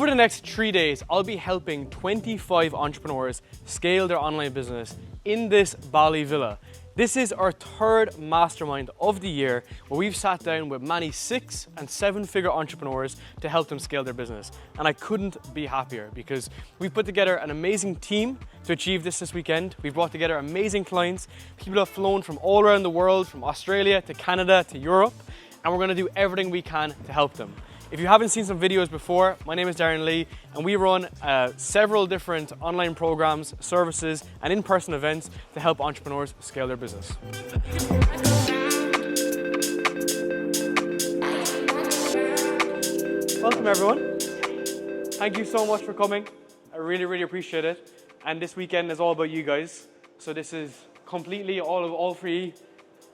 Over the next 3 days, I'll be helping 25 entrepreneurs scale their online business in this Bali villa. This is our third mastermind of the year where we've sat down with many 6- and 7-figure entrepreneurs to help them scale their business. And I couldn't be happier because we've put together an amazing team to achieve this weekend. We've brought together amazing clients. People have flown from all around the world, from Australia to Canada to Europe, and we're going to do everything we can to help them. If you haven't seen some videos before, my name is Darren Lee and we run several different online programs, services and in-person events to help entrepreneurs scale their business. Welcome everyone. Thank you so much for coming. I really appreciate it. And this weekend is all about you guys. So this is completely all free.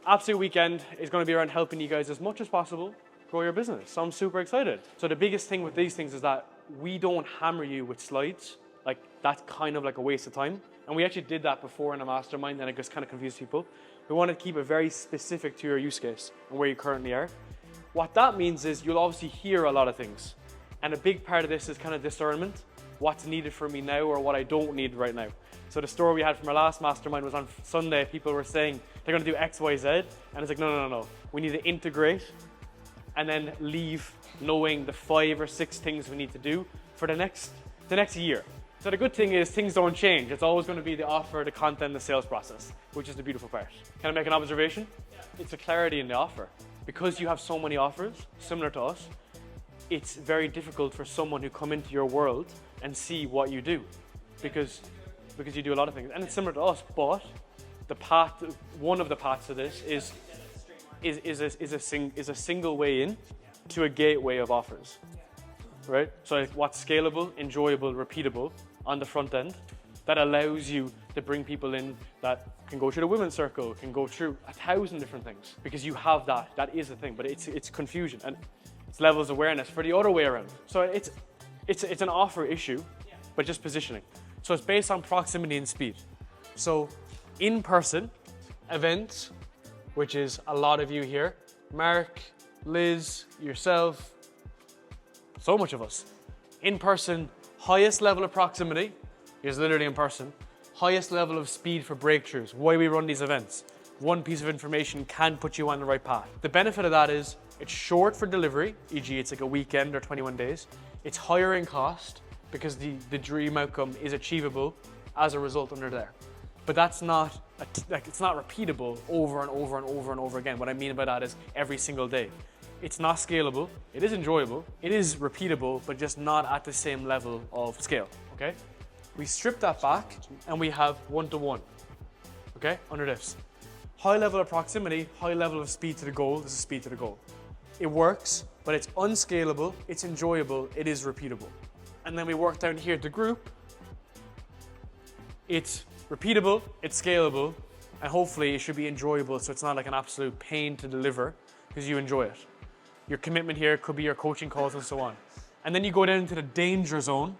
Absolute weekend is going to be around helping you guys as much as possible grow your business. So I'm super excited. So the biggest thing with these things is that we don't hammer you with slides. Like that's kind of like a waste of time. And we actually did that before in a mastermind and it just kind of confused people. We want to keep it very specific to your use case and where you currently are. What that means is you'll obviously hear a lot of things. And a big part of this is kind of discernment. What's needed for me now or what I don't need right now. So the story we had from our last mastermind was on Sunday. People were saying they're going to do X, Y, Z. And it's like, no. We need to integrate and then leave knowing the 5 or 6 things we need to do for the next year. So the good thing is things don't change. It's always going to be the offer, the content, the sales process, which is the beautiful part. Can I make an observation? Yeah. It's the clarity in the offer. Because you have so many offers, similar to us, it's very difficult for someone who come into your world and see what you do. Because you do a lot of things. And it's similar to us, but one of the paths to this is a single way in to a gateway of offers, right? So what's scalable, enjoyable, repeatable on the front end that allows you to bring people in that can go through the women's circle, can go through 1,000 different things because you have that is the thing, but it's confusion and it's levels of awareness for the other way around. So it's an offer issue, but just positioning. So it's based on proximity and speed. So in-person events, which is a lot of you here. Mark, Liz, yourself, so much of us. In person, highest level of proximity is literally in person. Highest level of speed for breakthroughs. Why we run these events. One piece of information can put you on the right path. The benefit of that is it's short for delivery, e.g. it's like a weekend or 21 days. It's higher in cost because the dream outcome is achievable as a result under there. But that's not, it's not repeatable over and over again. What I mean by that is every single day. It's not scalable, it is enjoyable, it is repeatable, but just not at the same level of scale, okay? We strip that back and we have one-to-one, okay, under this. High level of proximity, high level of speed to the goal, this is speed to the goal. It works, but it's unscalable, it's enjoyable, it is repeatable. And then we work down here to group. It's repeatable, it's scalable, and hopefully it should be enjoyable so it's not like an absolute pain to deliver because you enjoy it. Your commitment here could be your coaching calls and so on. And then you go down into the danger zone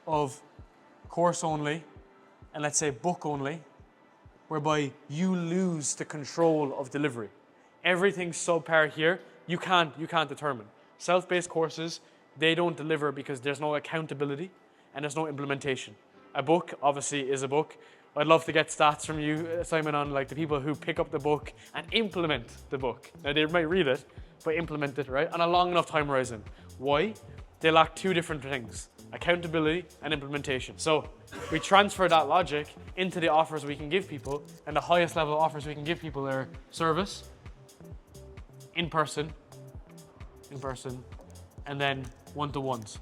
of course only, and let's say book only, whereby you lose the control of delivery. Everything subpar here, you can't determine. Self-paced courses, they don't deliver because there's no accountability and there's no implementation. A book obviously is a book. I'd love to get stats from you, Simon, on like the people who pick up the book and implement the book. Now they might read it, but implement it, right? On a long enough time horizon. Why? They lack 2 different things, accountability and implementation. So we transfer that logic into the offers we can give people, and the highest level offers we can give people are service, in person, and then one-to-ones.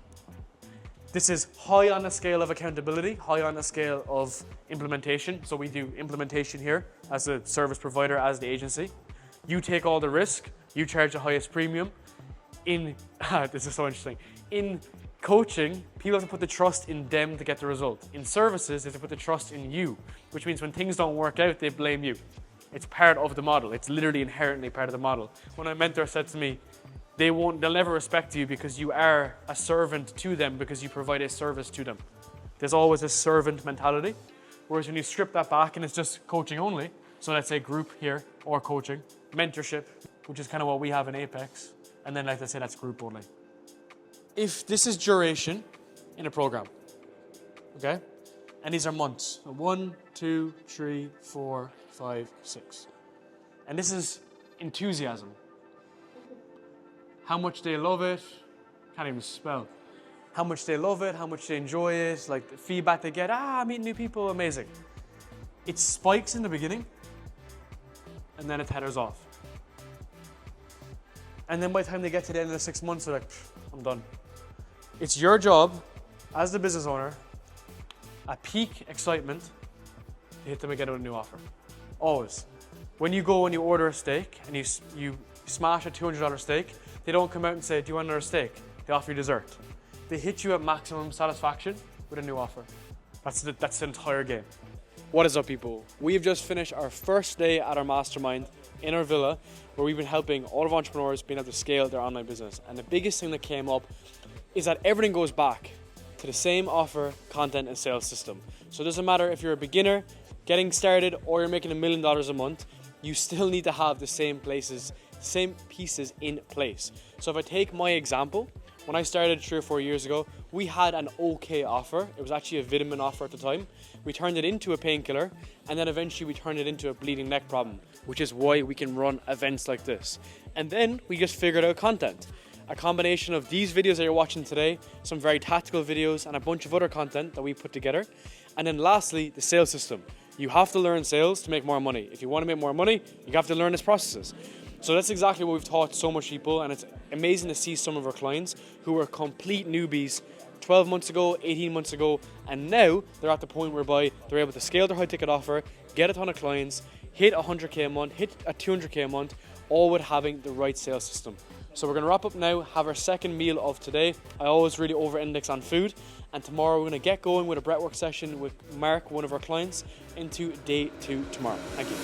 This is high on the scale of accountability, high on the scale of implementation. So we do implementation here as a service provider, as the agency. You take all the risk, you charge the highest premium. This is so interesting. In coaching, people have to put the trust in them to get the result. In services, they have to put the trust in you, which means when things don't work out, they blame you. It's part of the model. It's literally inherently part of the model. When a mentor said to me, they'll never respect you because you are a servant to them because you provide a service to them. There's always a servant mentality. Whereas when you strip that back and it's just coaching only, so let's say group here or coaching, mentorship, which is kind of what we have in Apex, and then like I say, that's group only. if this is duration in a program, okay? And these are months. 1, 2, 3, 4, 5, 6. And this is enthusiasm. How much they love it, can't even spell. How much they love it, how much they enjoy it, like the feedback they get, meeting new people, amazing. It spikes in the beginning, and then it tethers off. And then by the time they get to the end of the 6 months, they're like, I'm done. It's your job as the business owner, at peak excitement, to hit them again with a new offer. Always. When you go and you order a steak and you smash a $200 steak, they don't come out and say, do you want another steak? They offer you dessert. They hit you at maximum satisfaction with a new offer. That's the entire game. What is up, people? We have just finished our first day at our mastermind in our villa, where we've been helping all of entrepreneurs being able to scale their online business. And the biggest thing that came up is that everything goes back to the same offer, content, and sales system. So it doesn't matter if you're a beginner, getting started, or you're making $1 million a month, you still need to have the same pieces in place. So if I take my example, when I started 3 or 4 years ago, we had an okay offer. It was actually a vitamin offer at the time. We turned it into a painkiller, and then eventually we turned it into a bleeding neck problem, which is why we can run events like this. And then we just figured out content. A combination of these videos that you're watching today, some very tactical videos, and a bunch of other content that we put together. And then lastly, the sales system. You have to learn sales to make more money. If you want to make more money, you have to learn these processes. So that's exactly what we've taught so much people, and it's amazing to see some of our clients who were complete newbies 12 months ago, 18 months ago, and now they're at the point whereby they're able to scale their high ticket offer, get a ton of clients, hit 100K a month, hit a 200K a month, all with having the right sales system. So we're going to wrap up now, have our second meal of today. I always really over-index on food, and tomorrow we're going to get going with a breathwork session with Mark, one of our clients, into day 2 tomorrow. Thank you.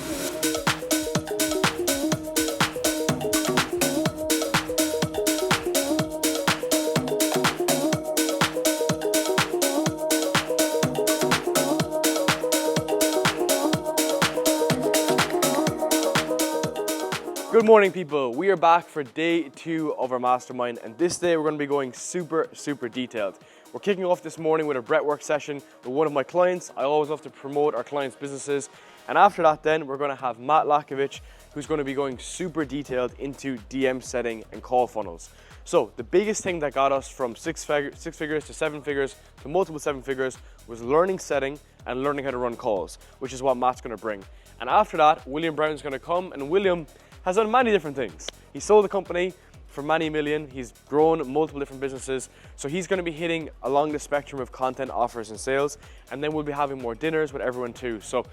Good morning, people. We are back for day 2 of our mastermind, and this day we're going to be going super detailed. We're kicking off this morning with a breathwork session with one of my clients. I always love to promote our clients' businesses, and after that then we're going to have Matt Lakovich, who's going to be going super detailed into DM setting and call funnels. So the biggest thing that got us from 6 figures to 7 figures to multiple 7 figures was learning setting and learning how to run calls, which is what Matt's going to bring. And after that, William Brown's going to come, and William has done many different things. He sold the company for many million. He's grown multiple different businesses. So he's going to be hitting along the spectrum of content, offers, and sales. And then we'll be having more dinners with everyone too. So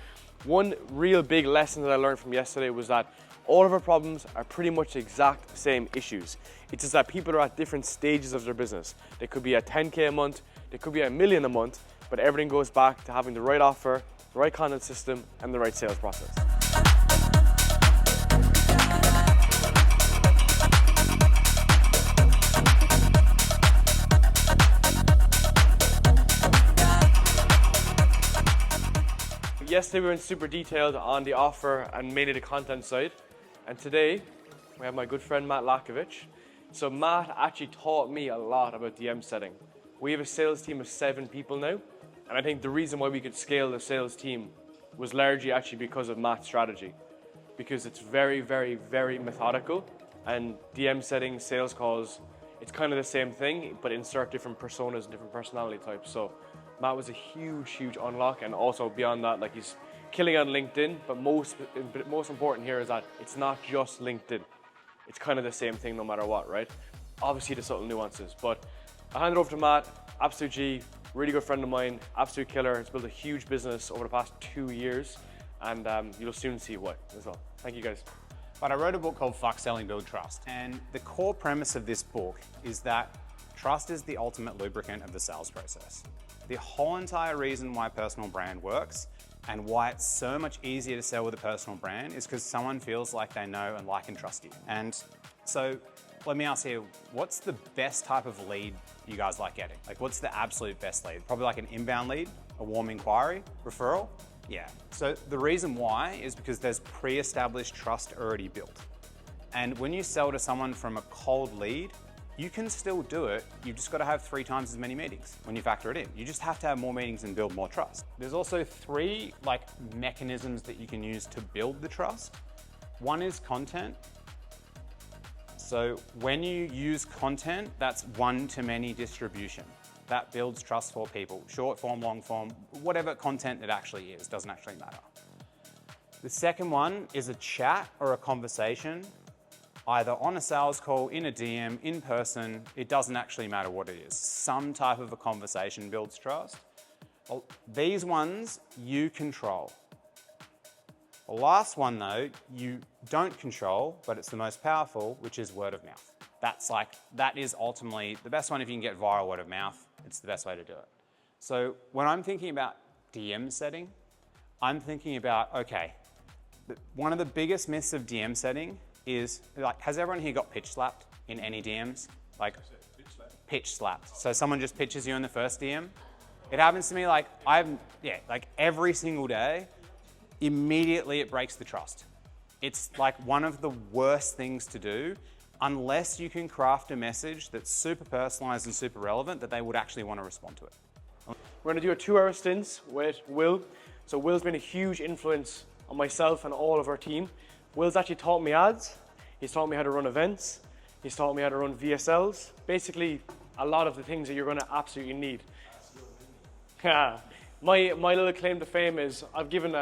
one real big lesson that I learned from yesterday was that all of our problems are pretty much the exact same issues. It's just that people are at different stages of their business. They could be at 10K a month, they could be at $1 million a month, but everything goes back to having the right offer, the right content system, and the right sales process. Yesterday we went super detailed on the offer and mainly the content side, and today we have my good friend Matt Lakovich. So Matt actually taught me a lot about DM setting. We have a sales team of 7 people now, and I think the reason why we could scale the sales team was largely actually because of Matt's strategy, because it's very methodical, and DM setting, sales calls, it's kind of the same thing, but insert different personas and different personality types. So Matt was a huge unlock, and also beyond that, like, he's killing on LinkedIn, but most important here is that it's not just LinkedIn. It's kind of the same thing no matter what, right? Obviously the subtle nuances, but I'll hand it over to Matt, absolute G, really good friend of mine, absolute killer. He's built a huge business over the past 2 years, and you'll soon see why as well. Thank you, guys. But I wrote a book called Fuck Selling, Build Trust. And the core premise of this book is that trust is the ultimate lubricant of the sales process. The whole entire reason why personal brand works and why it's so much easier to sell with a personal brand is because someone feels like they know and like and trust you. And so let me ask you, what's the best type of lead you guys like getting? Like, what's the absolute best lead? Probably like an inbound lead, a warm inquiry, referral? Yeah. So the reason why is because there's pre-established trust already built. And when you sell to someone from a cold lead, You can still do it, you've just got to have 3 times as many meetings when you factor it in. You just have to have more meetings and build more trust. There's also 3 mechanisms that you can use to build the trust. One is content. So when you use content, that's one-to-many distribution. That builds trust for people. Short form, long form, whatever content it actually is, doesn't actually matter. The second one is a chat or a conversation, either on a sales call, in a DM, in person. It doesn't actually matter what it is. Some type of a conversation builds trust. Well, these ones you control. The last one though, you don't control, but it's the most powerful, which is word of mouth. That is ultimately the best one. If you can get viral word of mouth, it's the best way to do it. So when I'm thinking about DM setting, I'm thinking about, okay, one of the biggest myths of DM setting is, has everyone here got pitch slapped in any DMs? Pitch slapped. So someone just pitches you in the first DM. It happens to me every single day. Immediately it breaks the trust. It's one of the worst things to do unless you can craft a message that's super personalized and super relevant that they would actually want to respond to it. We're going to do a 2-hour stint with Will. So Will's been a huge influence on myself and all of our team. Will's actually taught me ads. He's taught me how to run events. He's taught me how to run VSLs. Basically, a lot of the things that you're going to absolutely need. My little claim to fame is I've given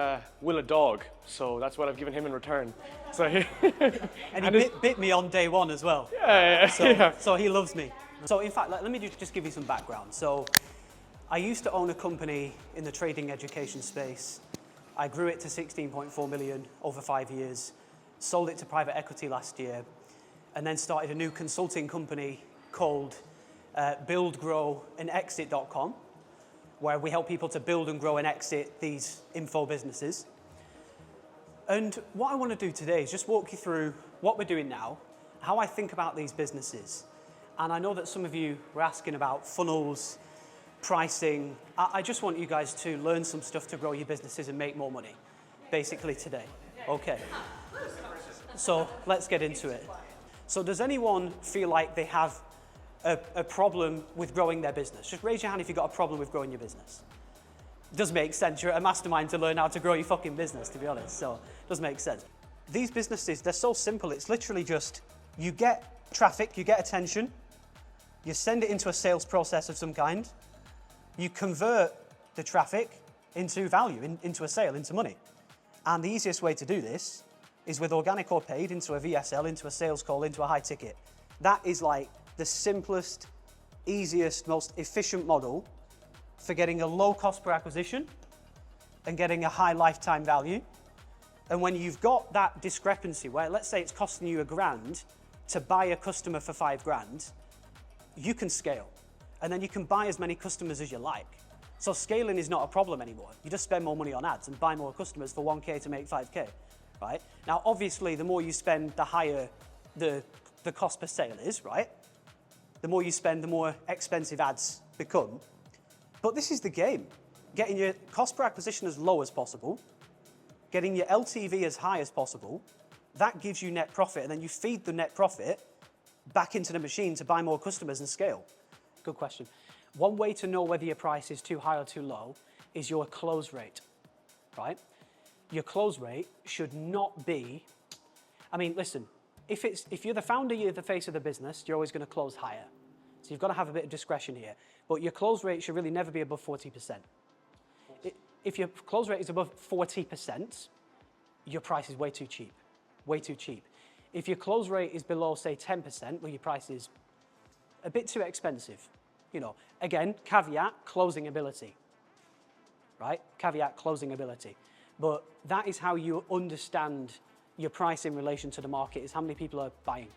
Will a dog, so that's what I've given him in return. So and he bit me on day 1 as well. So he loves me. So in fact, let me just give you some background. So I used to own a company in the trading education space. I grew it to 16.4 million over 5 years, sold it to private equity last year, and then started a new consulting company called Build, Grow, and Exit.com, where we help people to build and grow and exit these info businesses. And what I want to do today is just walk you through what we're doing now, how I think about these businesses. And I know that some of you were asking about funnels, pricing. I just want you guys to learn some stuff to grow your businesses and make more money, basically today. Okay. So let's get into it. So does anyone feel like they have a problem with growing their business? Just raise your hand if you've got a problem with growing your business. It does make sense. You're at a mastermind to learn how to grow your fucking business, to be honest. So it does make sense. These businesses, they're so simple. It's literally just you get traffic, you get attention, you send it into a sales process of some kind, you convert the traffic into value, into a sale, into money. And the easiest way to do this is with organic or paid into a VSL, into a sales call, into a high ticket. That is the simplest, easiest, most efficient model for getting a low cost per acquisition and getting a high lifetime value. And when you've got that discrepancy where, let's say it's costing you $1,000 to buy a customer for $5,000, you can scale. And then you can buy as many customers as you like. So scaling is not a problem anymore. You just spend more money on ads and buy more customers for 1K to make 5K, right? Now, obviously, the more you spend, the higher the cost per sale is, right? The more you spend, the more expensive ads become. But this is the game. Getting your cost per acquisition as low as possible, getting your LTV as high as possible, that gives you net profit, and then you feed the net profit back into the machine to buy more customers and scale. Good question. One way to know whether your price is too high or too low is your close rate, right? Your close rate should not be, listen, if you're the founder, you're the face of the business, you're always going to close higher. So you've got to have a bit of discretion here. But your close rate should really never be above 40%. If your close rate is above 40%, your price is way too cheap. Way too cheap. If your close rate is below, say, 10%, well, your price is a bit too expensive. Again, caveat, closing ability, right? Caveat, closing ability. But that is how you understand your price in relation to the market, is how many people are buying.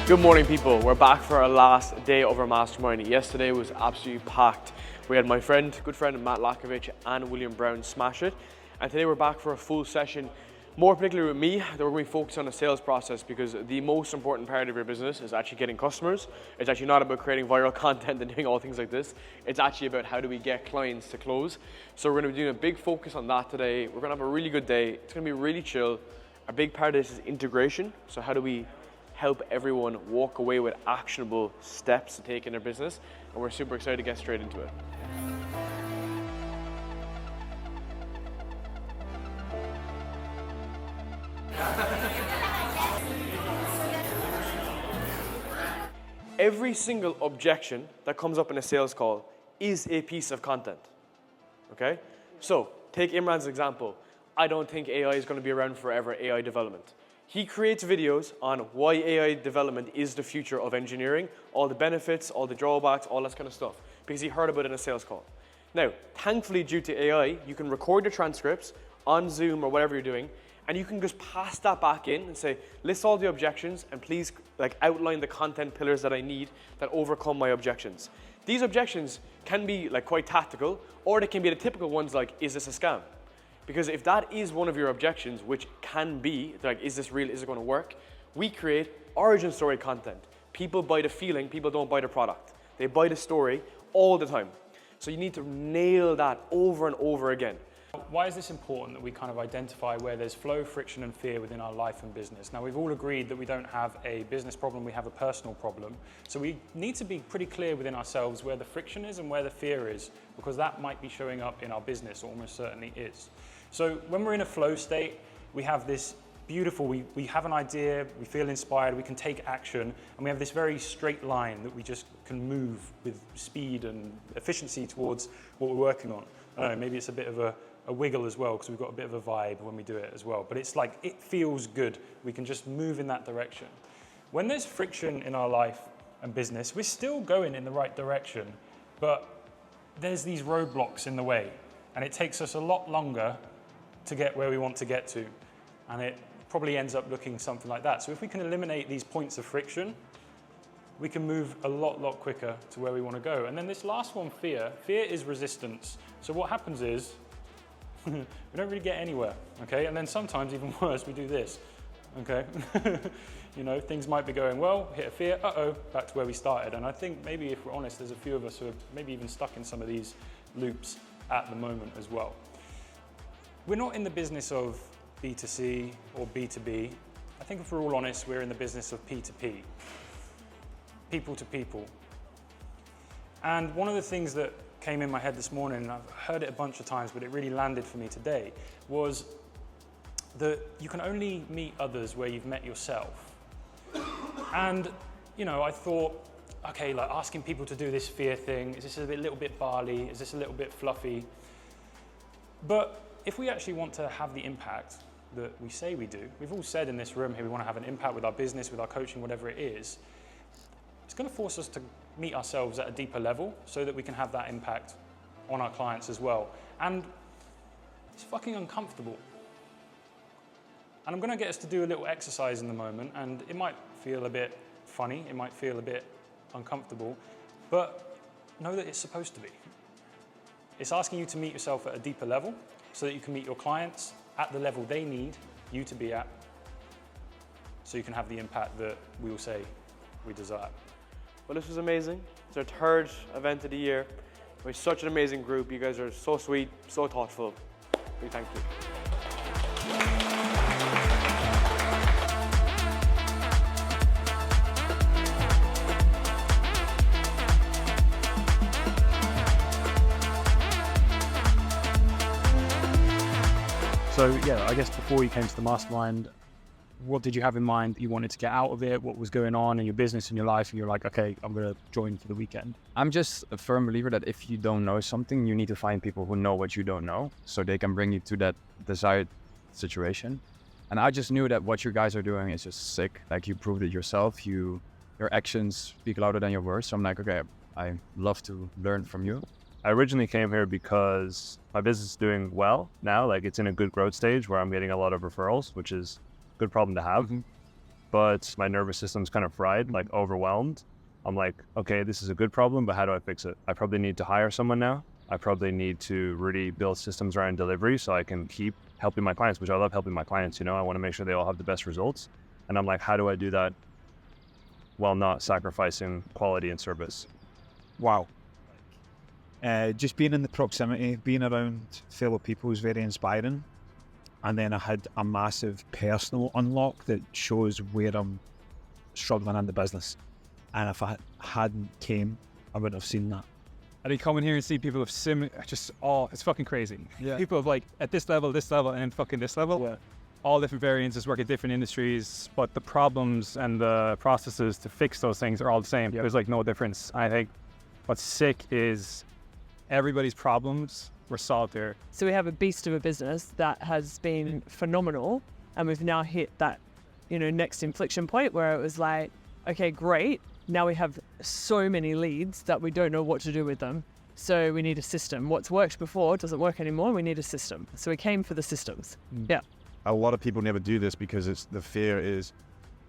Good morning, people. We're back for our last day of our mastermind. Yesterday was absolutely packed. We had my good friend Matt Lakovich and William Brown smash it. And today we're back for a full session More particularly with me, that we're going to focus on the sales process, because the most important part of your business is actually getting customers. It's actually not about creating viral content and doing all things like this. It's actually about how do we get clients to close. So we're going to be doing a big focus on that today. We're going to have a really good day. It's going to be really chill. A big part of this is integration. So how do we help everyone walk away with actionable steps to take in their business? And we're super excited to get straight into it. Every single objection that comes up in a sales call is a piece of content, okay? So, take Imran's example. I don't think AI is going to be around forever, AI development. He creates videos on why AI development is the future of engineering, all the benefits, all the drawbacks, all that kind of stuff, because he heard about it in a sales call. Now, thankfully, due to AI, you can record your transcripts on Zoom or whatever you're doing, and you can just pass that back in and say, list all the objections and please outline the content pillars that I need that overcome my objections. These objections can be quite tactical, or they can be the typical ones like, is this a scam? Because if that is one of your objections, which can be, is this real, is it going to work? We create origin story content. People buy the feeling, people don't buy the product. They buy the story all the time. So you need to nail that over and over again. Why is this important that we kind of identify where there's flow, friction and fear within our life and business? Now, we've all agreed that we don't have a business problem, we have a personal problem. So we need to be pretty clear within ourselves where the friction is and where the fear is, because that might be showing up in our business, or almost certainly is. So when we're in a flow state, we have this beautiful, we have an idea, we feel inspired, we can take action, and we have this very straight line that we just can move with speed and efficiency towards what we're working on. I don't know, maybe it's a bit of a wiggle as well, because we've got a bit of a vibe when we do it as well. But it's like, it feels good. We can just move in that direction. When there's friction in our life and business, we're still going in the right direction, but there's these roadblocks in the way, and it takes us a lot longer to get where we want to get to. And it probably ends up looking something like that. So if we can eliminate these points of friction, we can move a lot quicker to where we want to go. And then this last one, fear. Fear is resistance. So what happens is, we don't really get anywhere, okay? And then sometimes, even worse, we do this, okay? You know, things might be going well, hit a fear, back to where we started. And I think maybe if we're honest, there's a few of us who are maybe even stuck in some of these loops at the moment as well. We're not in the business of B2C or B2B. I think if we're all honest, we're in the business of P2P, people to people. And one of the things that came in my head this morning, and I've heard it a bunch of times, but it really landed for me today, was that you can only meet others where you've met yourself. And, you know, I thought, okay, like asking people to do this fear thing, is this a little bit barley? Is this a little bit fluffy? But if we actually want to have the impact that we say we do, we've all said in this room here we want to have an impact with our business, with our coaching, whatever it is, it's going to force us to meet ourselves at a deeper level so that we can have that impact on our clients as well. And it's fucking uncomfortable. And I'm going to get us to do a little exercise in the moment, and it might feel a bit funny, it might feel a bit uncomfortable, but know that it's supposed to be. It's asking you to meet yourself at a deeper level so that you can meet your clients at the level they need you to be at, so you can have the impact that we all say we desire. Well, this was amazing. It's our third event of the year. We're such an amazing group. You guys are so sweet, so thoughtful. Big thank you. So yeah, I guess before you came to the mastermind, what did you have in mind you wanted to get out of it? What was going on in your business and your life? And you're like, okay, I'm going to join for the weekend. I'm just a firm believer that if you don't know something, you need to find people who know what you don't know, so they can bring you to that desired situation. And I just knew that what you guys are doing is just sick. Like, you proved it yourself. Your actions speak louder than your words. So I'm like, okay, I love to learn from you. I originally came here because my business is doing well now. Like, it's in a good growth stage where I'm getting a lot of referrals, which is a good problem to have. Mm-hmm. But my nervous system's kind of fried, like overwhelmed. I'm like, okay, this is a good problem, but how do I fix it? I probably need to hire someone now. I probably need to really build systems around delivery so I can keep helping my clients, which I love helping my clients. I want to make sure they all have the best results. And I'm like, how do I do that while not sacrificing quality and service? Wow. Just being in the proximity, being around fellow people is very inspiring. And then I had a massive personal unlock that shows where I'm struggling in the business. And if I hadn't came, I wouldn't have seen that. I think coming here and see people of it's fucking crazy. Yeah. People of like at this level, and then fucking this level. Yeah. All different variants, work in different industries, but the problems and the processes to fix those things are all the same. Yep. There's like no difference. I think what's sick is everybody's problems were solved here. So we have a beast of a business that has been phenomenal, and we've now hit that, next inflection point where it was like, okay, great. Now we have so many leads that we don't know what to do with them. So we need a system. What's worked before doesn't work anymore. We need a system. So we came for the systems. Yeah. A lot of people never do this because the fear is,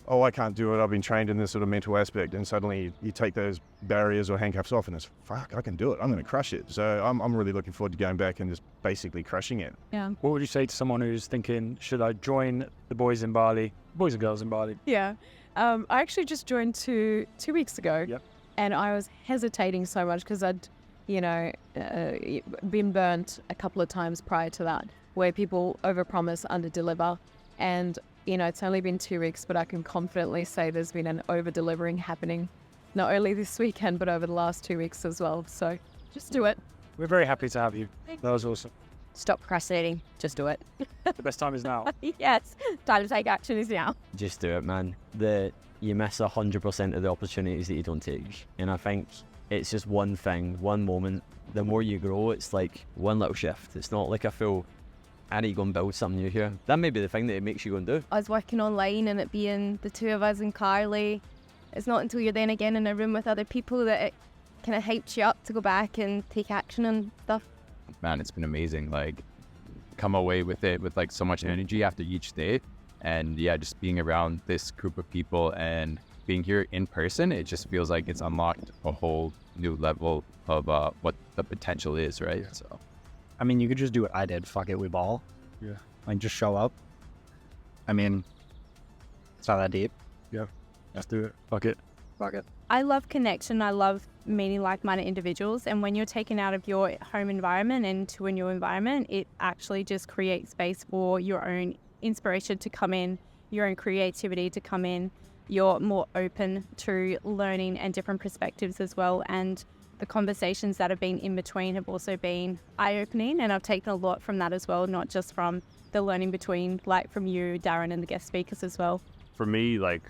oh, I can't do it. I've been trained in this sort of mental aspect. And suddenly you take those barriers or handcuffs off and it's, fuck, I can do it. I'm going to crush it. So I'm really looking forward to going back and just basically crushing it. Yeah. What would you say to someone who's thinking, should I join the boys and girls in Bali? Yeah. I actually just joined two weeks ago. Yep. And I was hesitating so much because I'd, been burnt a couple of times prior to that, where people overpromise, underdeliver. And, it's only been 2 weeks, but I can confidently say there's been an over-delivering happening, not only this weekend, but over the last 2 weeks as well. So just do it. We're very happy to have you. That was awesome. Stop procrastinating. Just do it. The best time is now. Yes. Time to take action is now. Just do it, man. You miss 100% of the opportunities that you don't take. And I think it's just one thing, one moment. The more you grow, it's like one little shift. It's not like a full, I need to go and build something new here. That may be the thing that it makes you go and do. I was working online and it being the two of us and Carly. It's not until you're then again in a room with other people that it kind of hypes you up to go back and take action and stuff. Man, it's been amazing. Like, come away with it with like so much energy after each day. And yeah, just being around this group of people and being here in person, it just feels like it's unlocked a whole new level of what the potential is, right? Yeah. So, I mean, you could just do what I did. Fuck it, we ball. Yeah. Like, just show up. I mean, it's not that deep. Yeah. Let's do it. Fuck it. Fuck it. I love connection. I love meeting like-minded individuals. And when you're taken out of your home environment into a new environment, it actually just creates space for your own inspiration to come in, your own creativity to come in. You're more open to learning and different perspectives as well. And the conversations that have been in between have also been eye-opening. And I've taken a lot from that as well, not just from the learning between, like from you, Darren, and the guest speakers as well. For me, like,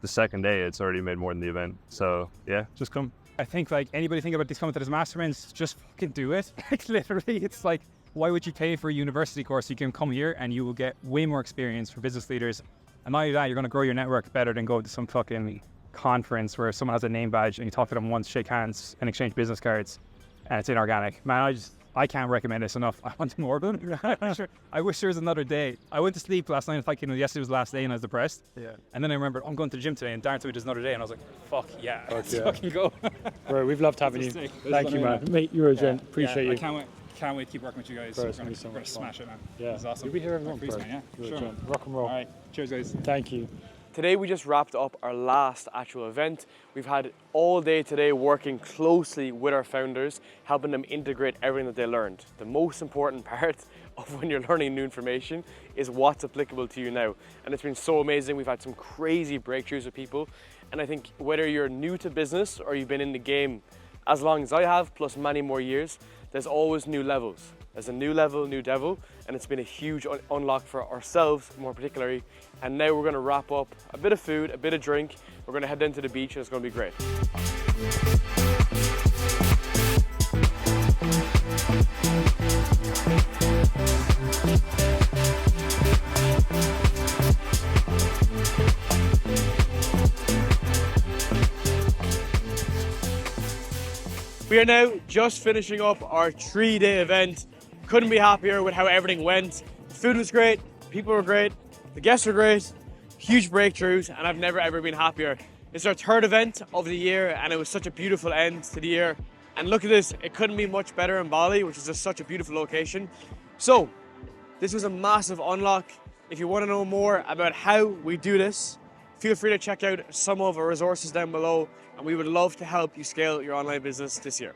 the second day, it's already made more than the event. So yeah, just come. I think like anybody think about this coming to this masterminds, just fucking do it. Like literally, it's like, why would you pay for a university course? You can come here and you will get way more experience for business leaders. And not only that, you're going to grow your network better than go to some fucking conference where someone has a name badge and you talk to them once, shake hands, and exchange business cards, and it's inorganic. Man, I can't recommend this enough. I want more of them. I wish there was another day. I went to sleep last night thinking yesterday was the last day and I was depressed. Yeah. And then I remembered, I'm going to the gym today and Darren told me there's another day and I was like, fuck yeah, let's fucking go. Bro, we've loved having you. Thank you, man. Mate, you're a gent. Appreciate you. I can't wait to keep working with you guys. Bro, it's going to be so much smash it, man. Yeah. It's awesome. You'll be here every month, bro. Yeah, you're sure. Rock and roll. All right. Cheers, guys. Thank you. Today we just wrapped up our last actual event. We've had all day today working closely with our founders, helping them integrate everything that they learned. The most important part of when you're learning new information is what's applicable to you now. And it's been so amazing. We've had some crazy breakthroughs with people. And I think whether you're new to business or you've been in the game as long as I have, plus many more years, there's always new levels. There's a new level, new devil, and it's been a huge unlock for ourselves, more particularly. And now we're going to wrap up a bit of food, a bit of drink. We're going to head down to the beach, and it's going to be great. We are now just finishing up our 3-day event. Couldn't be happier with how everything went. The food was great, people were great, the guests were great, huge breakthroughs, and I've never ever been happier. It's our 3rd event of the year, and it was such a beautiful end to the year. And look at this, it couldn't be much better in Bali, which is just such a beautiful location. So, this was a massive unlock. If you want to know more about how we do this, feel free to check out some of our resources down below, and we would love to help you scale your online business this year.